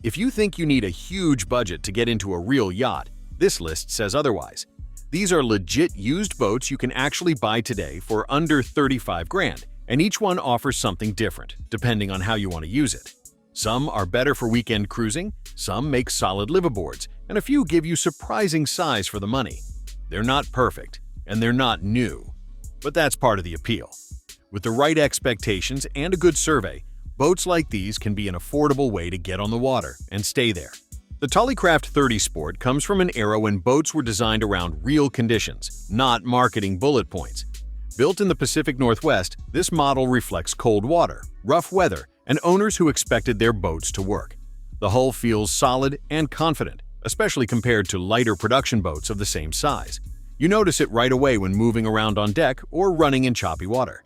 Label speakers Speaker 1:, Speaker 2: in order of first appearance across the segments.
Speaker 1: If you think you need a huge budget to get into a real yacht, this list says otherwise. These are legit used boats you can actually buy today for under 35 grand, and each one offers something different, depending on how you want to use it. Some are better for weekend cruising, some make solid liveaboards, and a few give you surprising size for the money. They're not perfect, and they're not new. But that's part of the appeal. With the right expectations and a good survey, boats like these can be an affordable way to get on the water and stay there. The Tollycraft 30 Sport comes from an era when boats were designed around real conditions, not marketing bullet points. Built in the Pacific Northwest, this model reflects cold water, rough weather, and owners who expected their boats to work. The hull feels solid and confident, especially compared to lighter production boats of the same size. You notice it right away when moving around on deck or running in choppy water.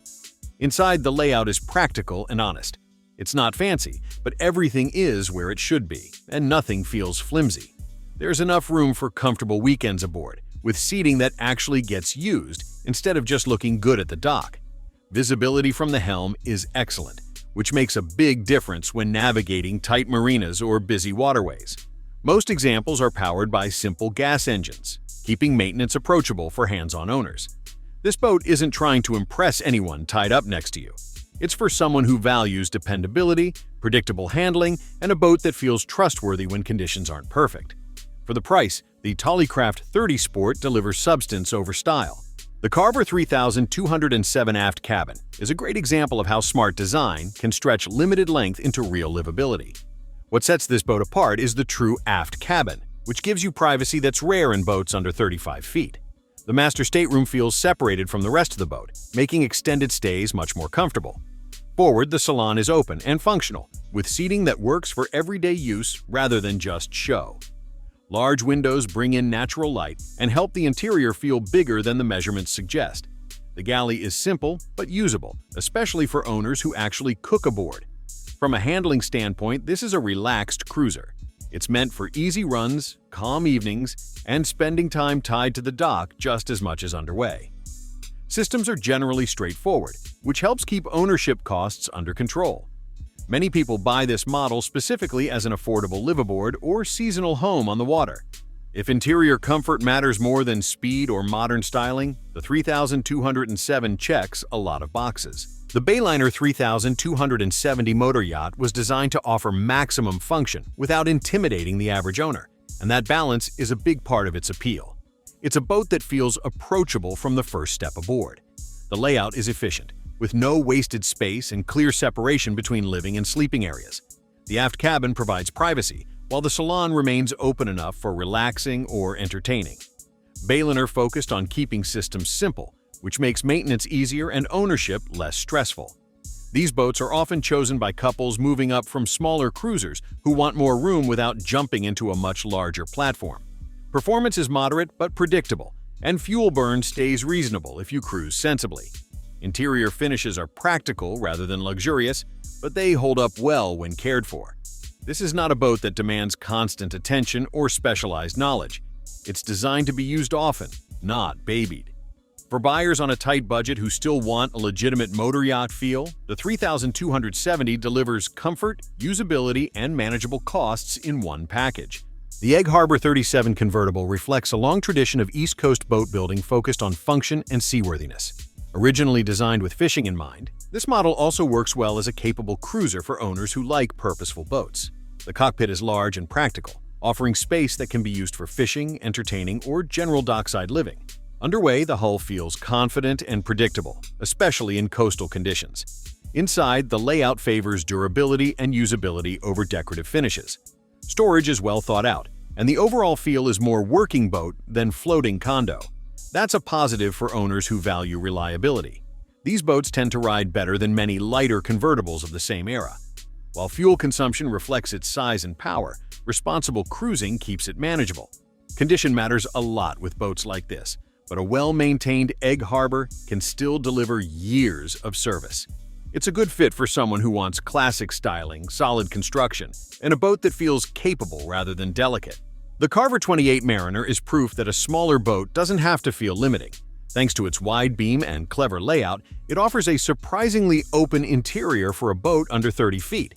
Speaker 1: Inside, the layout is practical and honest. It's not fancy, but everything is where it should be, and nothing feels flimsy. There's enough room for comfortable weekends aboard, with seating that actually gets used instead of just looking good at the dock. Visibility from the helm is excellent, which makes a big difference when navigating tight marinas or busy waterways. Most examples are powered by simple gas engines, keeping maintenance approachable for hands-on owners. This boat isn't trying to impress anyone tied up next to you. It's for someone who values dependability, predictable handling, and a boat that feels trustworthy when conditions aren't perfect. For the price, the Tollycraft 30 Sport delivers substance over style. The Carver 3207 Aft Cabin is a great example of how smart design can stretch limited length into real livability. What sets this boat apart is the true Aft Cabin, which gives you privacy that's rare in boats under 35 feet. The master stateroom feels separated from the rest of the boat, making extended stays much more comfortable. Forward, the salon is open and functional, with seating that works for everyday use rather than just show. Large windows bring in natural light and help the interior feel bigger than the measurements suggest. The galley is simple but usable, especially for owners who actually cook aboard. From a handling standpoint, this is a relaxed cruiser. It's meant for easy runs, calm evenings, and spending time tied to the dock just as much as underway. Systems are generally straightforward, which helps keep ownership costs under control. Many people buy this model specifically as an affordable liveaboard or seasonal home on the water. If interior comfort matters more than speed or modern styling, the 3207 checks a lot of boxes. The Bayliner 3270 motor yacht was designed to offer maximum function without intimidating the average owner, and that balance is a big part of its appeal. It's a boat that feels approachable from the first step aboard. The layout is efficient, with no wasted space and clear separation between living and sleeping areas. The aft cabin provides privacy, while the salon remains open enough for relaxing or entertaining. Bayliner focused on keeping systems simple, which makes maintenance easier and ownership less stressful. These boats are often chosen by couples moving up from smaller cruisers who want more room without jumping into a much larger platform. Performance is moderate but predictable, and fuel burn stays reasonable if you cruise sensibly. Interior finishes are practical rather than luxurious, but they hold up well when cared for. This is not a boat that demands constant attention or specialized knowledge. It's designed to be used often, not babied. For buyers on a tight budget who still want a legitimate motor yacht feel, the 3270 delivers comfort, usability, and manageable costs in one package. The Egg Harbor 37 Convertible reflects a long tradition of East Coast boat building focused on function and seaworthiness. Originally designed with fishing in mind, this model also works well as a capable cruiser for owners who like purposeful boats. The cockpit is large and practical, offering space that can be used for fishing, entertaining, or general dockside living. Underway, the hull feels confident and predictable, especially in coastal conditions. Inside, the layout favors durability and usability over decorative finishes. Storage is well thought out, and the overall feel is more working boat than floating condo. That's a positive for owners who value reliability. These boats tend to ride better than many lighter convertibles of the same era. While fuel consumption reflects its size and power, responsible cruising keeps it manageable. Condition matters a lot with boats like this, but a well-maintained Egg Harbor can still deliver years of service. It's a good fit for someone who wants classic styling, solid construction, and a boat that feels capable rather than delicate. The Carver 28 Mariner is proof that a smaller boat doesn't have to feel limiting. Thanks to its wide beam and clever layout, it offers a surprisingly open interior for a boat under 30 feet.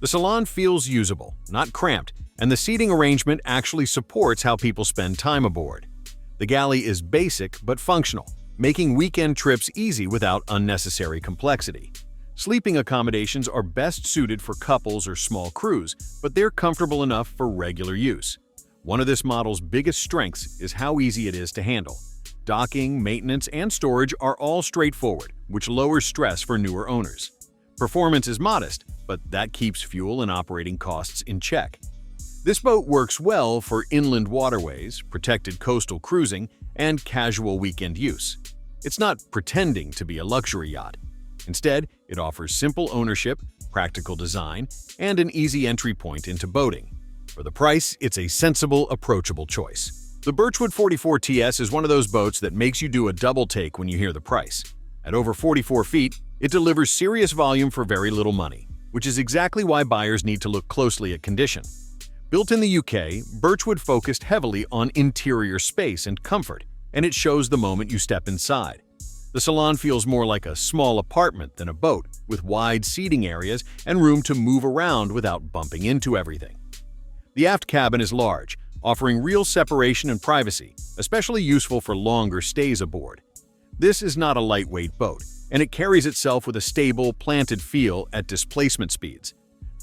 Speaker 1: The salon feels usable, not cramped, and the seating arrangement actually supports how people spend time aboard. The galley is basic but functional, making weekend trips easy without unnecessary complexity. Sleeping accommodations are best suited for couples or small crews, but they're comfortable enough for regular use. One of this model's biggest strengths is how easy it is to handle. Docking, maintenance, and storage are all straightforward, which lowers stress for newer owners. Performance is modest, but that keeps fuel and operating costs in check. This boat works well for inland waterways, protected coastal cruising, and casual weekend use. It's not pretending to be a luxury yacht. Instead, it offers simple ownership, practical design, and an easy entry point into boating. For the price, it's a sensible, approachable choice. The Birchwood 44TS is one of those boats that makes you do a double take when you hear the price. At over 44 feet, it delivers serious volume for very little money, which is exactly why buyers need to look closely at condition. Built in the UK, Birchwood focused heavily on interior space and comfort, and it shows the moment you step inside. The salon feels more like a small apartment than a boat, with wide seating areas and room to move around without bumping into everything. The aft cabin is large, offering real separation and privacy, especially useful for longer stays aboard. This is not a lightweight boat, and it carries itself with a stable, planted feel at displacement speeds.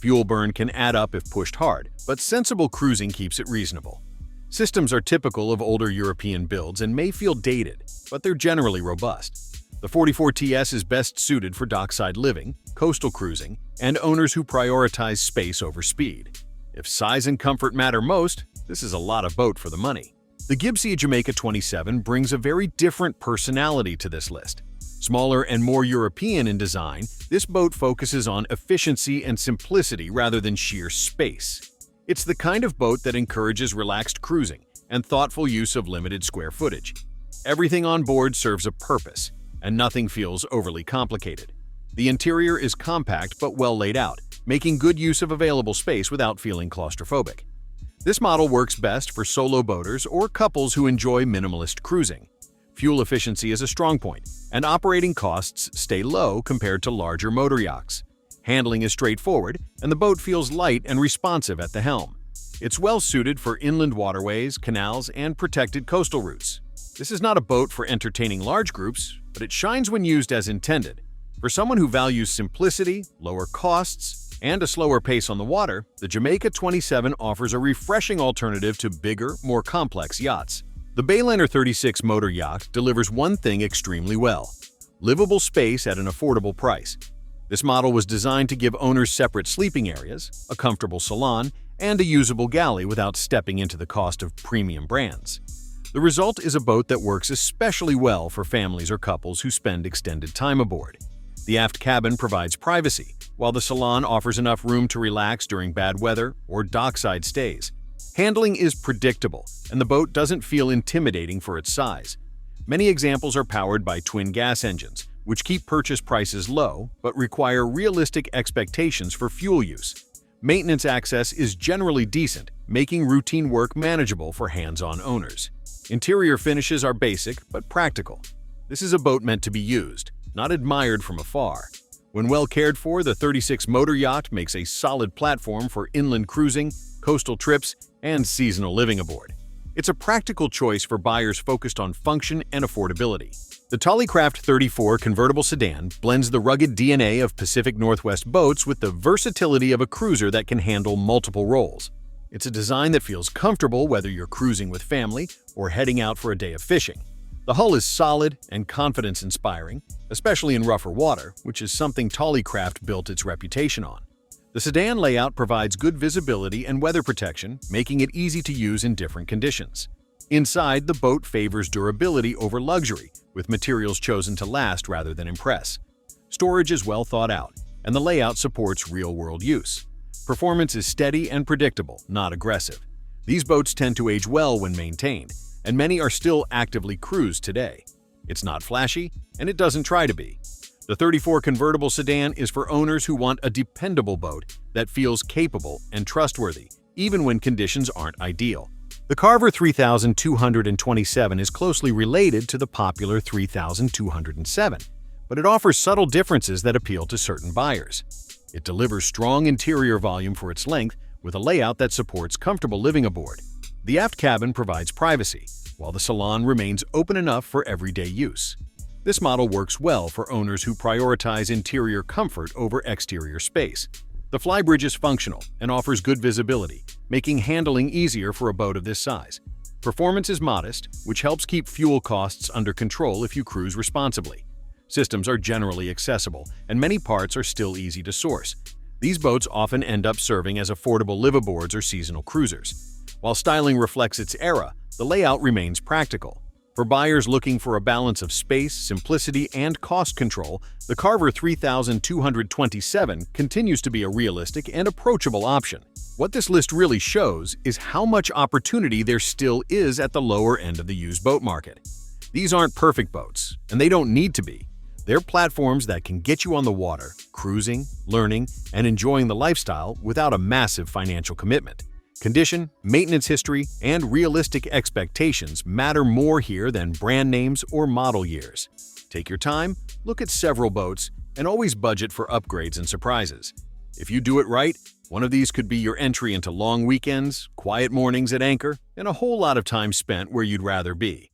Speaker 1: Fuel burn can add up if pushed hard, but sensible cruising keeps it reasonable. Systems are typical of older European builds and may feel dated, but they're generally robust. The 44TS is best suited for dockside living, coastal cruising, and owners who prioritize space over speed. If size and comfort matter most, this is a lot of boat for the money. The Gib'Sea Jamaica 27 brings a very different personality to this list. Smaller and more European in design, this boat focuses on efficiency and simplicity rather than sheer space. It's the kind of boat that encourages relaxed cruising and thoughtful use of limited square footage. Everything on board serves a purpose, and nothing feels overly complicated. The interior is compact but well laid out, making good use of available space without feeling claustrophobic. This model works best for solo boaters or couples who enjoy minimalist cruising. Fuel efficiency is a strong point, and operating costs stay low compared to larger motor yachts. Handling is straightforward, and the boat feels light and responsive at the helm. It's well suited for inland waterways, canals, and protected coastal routes. This is not a boat for entertaining large groups, but it shines when used as intended. For someone who values simplicity, lower costs, and a slower pace on the water, the Jamaica 27 offers a refreshing alternative to bigger, more complex yachts. The Bayliner 36 Motoryacht delivers one thing extremely well: livable space at an affordable price. This model was designed to give owners separate sleeping areas, a comfortable salon, and a usable galley without stepping into the cost of premium brands. The result is a boat that works especially well for families or couples who spend extended time aboard. The aft cabin provides privacy, while the salon offers enough room to relax during bad weather or dockside stays. Handling is predictable, and the boat doesn't feel intimidating for its size. Many examples are powered by twin gas engines, which keep purchase prices low but require realistic expectations for fuel use. Maintenance access is generally decent, making routine work manageable for hands-on owners. Interior finishes are basic but practical. This is a boat meant to be used, not admired from afar. When well cared for, the 36 Motoryacht makes a solid platform for inland cruising, coastal trips, and seasonal living aboard. It's a practical choice for buyers focused on function and affordability. The Tollycraft 34 convertible sedan blends the rugged DNA of Pacific Northwest boats with the versatility of a cruiser that can handle multiple roles. It's a design that feels comfortable whether you're cruising with family or heading out for a day of fishing. The hull is solid and confidence-inspiring, especially in rougher water, which is something Tollycraft built its reputation on. The sedan layout provides good visibility and weather protection, making it easy to use in different conditions. Inside, the boat favors durability over luxury, with materials chosen to last rather than impress. Storage is well thought out, and the layout supports real-world use. Performance is steady and predictable, not aggressive. These boats tend to age well when maintained, and many are still actively cruised today. It's not flashy, and it doesn't try to be. The 34 convertible sedan is for owners who want a dependable boat that feels capable and trustworthy, even when conditions aren't ideal. The Carver 3227 is closely related to the popular 3207, but it offers subtle differences that appeal to certain buyers. It delivers strong interior volume for its length with a layout that supports comfortable living aboard. The aft cabin provides privacy, while the salon remains open enough for everyday use. This model works well for owners who prioritize interior comfort over exterior space. The flybridge is functional and offers good visibility, making handling easier for a boat of this size. Performance is modest, which helps keep fuel costs under control if you cruise responsibly. Systems are generally accessible, and many parts are still easy to source. These boats often end up serving as affordable liveaboards or seasonal cruisers. While styling reflects its era, the layout remains practical. For buyers looking for a balance of space, simplicity, and cost control, the Carver 3227 continues to be a realistic and approachable option. What this list really shows is how much opportunity there still is at the lower end of the used boat market. These aren't perfect boats, and they don't need to be. They're platforms that can get you on the water, cruising, learning, and enjoying the lifestyle without a massive financial commitment. Condition, maintenance history, and realistic expectations matter more here than brand names or model years. Take your time, look at several boats, and always budget for upgrades and surprises. If you do it right, one of these could be your entry into long weekends, quiet mornings at anchor, and a whole lot of time spent where you'd rather be.